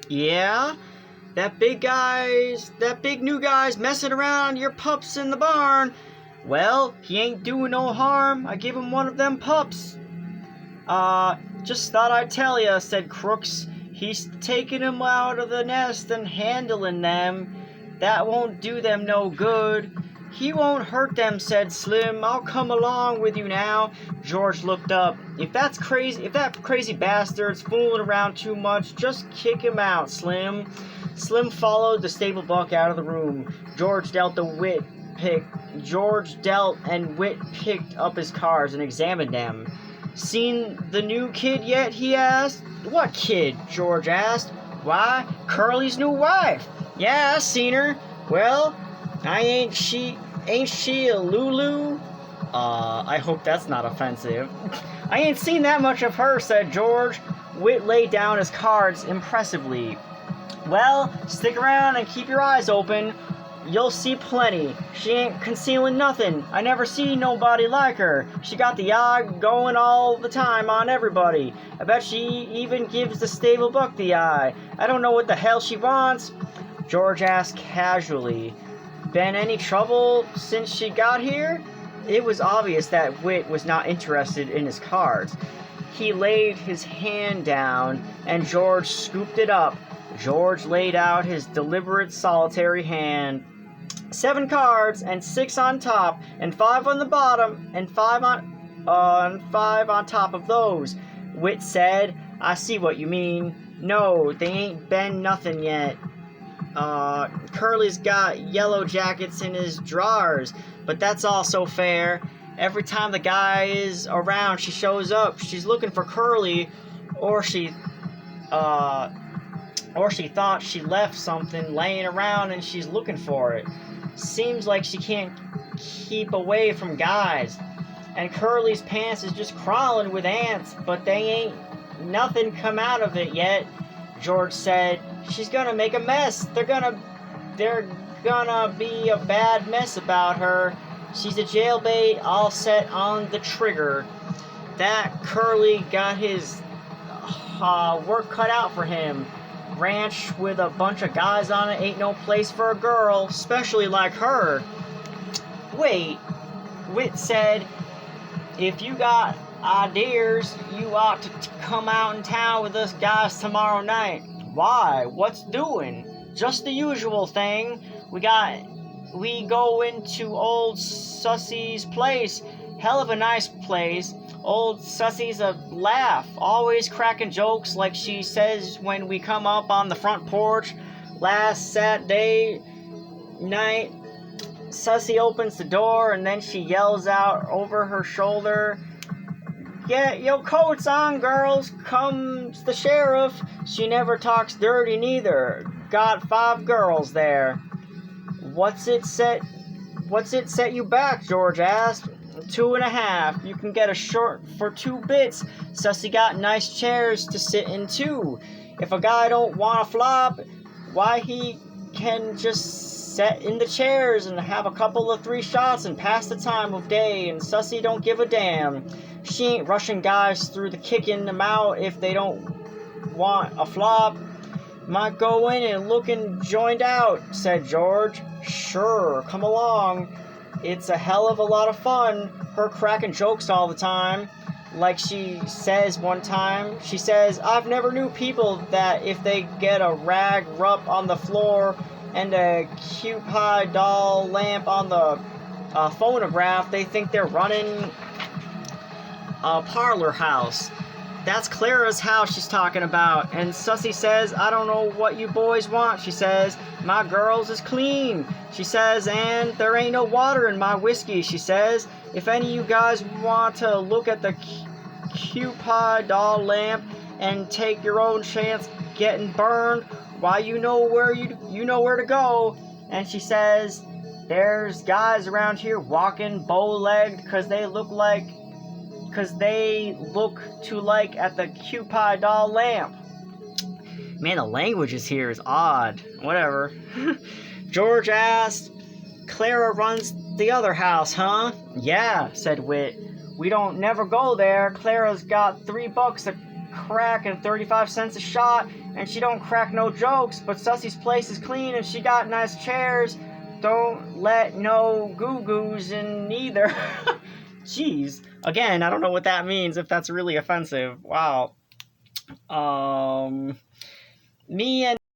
Yeah? That big new guy's messing around your pups in the barn. Well, he ain't doing no harm. I give him one of them pups. Just thought I'd tell ya, said Crooks. He's taking them out of the nest and handling them. That won't do them no good. He won't hurt them, said Slim. I'll come along with you now. George looked up. If that crazy bastard's fooling around too much, just kick him out, Slim. Slim followed the stable buck out of the room. George dealt and Whit picked up his cards and examined them. Seen the new kid yet? He asked. What kid? George asked. Why, Curly's new wife. Yeah, I seen her. Well, ain't she a Lulu? I hope that's not offensive. I ain't seen that much of her, said George. Whit laid down his cards impressively. Well, stick around and keep your eyes open. You'll see plenty. She ain't concealing nothing. I never seen nobody like her. She got the eye going all the time on everybody. I bet she even gives the stable buck the eye. I don't know what the hell she wants. George asked casually. Been any trouble since she got here? It was obvious that Whit was not interested in his cards. He laid his hand down, and George scooped it up. George laid out his deliberate solitary hand. 7 cards, and 6 on top, and 5 on the bottom, and 5 on top of those. Whit said, I see what you mean. No, they ain't been nothing yet. Curly's got yellow jackets in his drawers, but that's all so fair. Every time the guy is around, she shows up. She's looking for Curly, or she thought she left something laying around and she's looking for it. Seems like she can't keep away from guys. And Curly's pants is just crawling with ants, but they ain't nothing come out of it yet. George said, she's gonna make a mess. They're gonna be a bad mess about her. She's a jailbait all set on the trigger. That Curly got his work cut out for him. Ranch with a bunch of guys on it ain't no place for a girl, especially like her. Wait, Whit said, if you got ideas, you ought to come out in town with us guys tomorrow night. Why? What's doing? Just the usual thing. We go into old Sussy's place. Hell of a nice place. Old Sussy's a laugh, always cracking jokes like she says when we come up on the front porch. Last Saturday night, Sussy opens the door and then she yells out over her shoulder, get your coats on, girls, comes the sheriff. She never talks dirty neither. Got 5 girls there. What's it set you back? George asked. 2.5. You can get a short for 2 bits. Sussy got nice chairs to sit in too. If a guy don't want to flop, why he can just sit in the chairs and have a couple of 3 shots and pass the time of day, and Sussy don't give a damn. She ain't rushing guys through the kicking them out if they don't want a flop. Might go in and looking joined out, said George. Sure, come along. It's a hell of a lot of fun, her cracking jokes all the time. Like she says one time, she says, I've never knew people that if they get a rag rubbed on the floor and a Cupid doll lamp on the phonograph, they think they're running a parlor house. That's Clara's house she's talking about. And Sussy says, I don't know what you boys want. She says, my girls is clean. She says, and there ain't no water in my whiskey. She says, if any of you guys want to look at the Cupid doll lamp and take your own chance getting burned, why you know where to go. And she says, there's guys around here walking bow-legged because they look too like at the Cupid doll lamp. Man, the languages here is odd. Whatever. George asked, Clara runs the other house, huh? Yeah, said Whit. We don't never go there. Clara's got $3 crack and 35 cents a shot, and she don't crack no jokes, but Sussy's place is clean and she got nice chairs. Don't let no goo-goos in either. Jeez. Again, I don't know what that means, if that's really offensive. Wow. Me and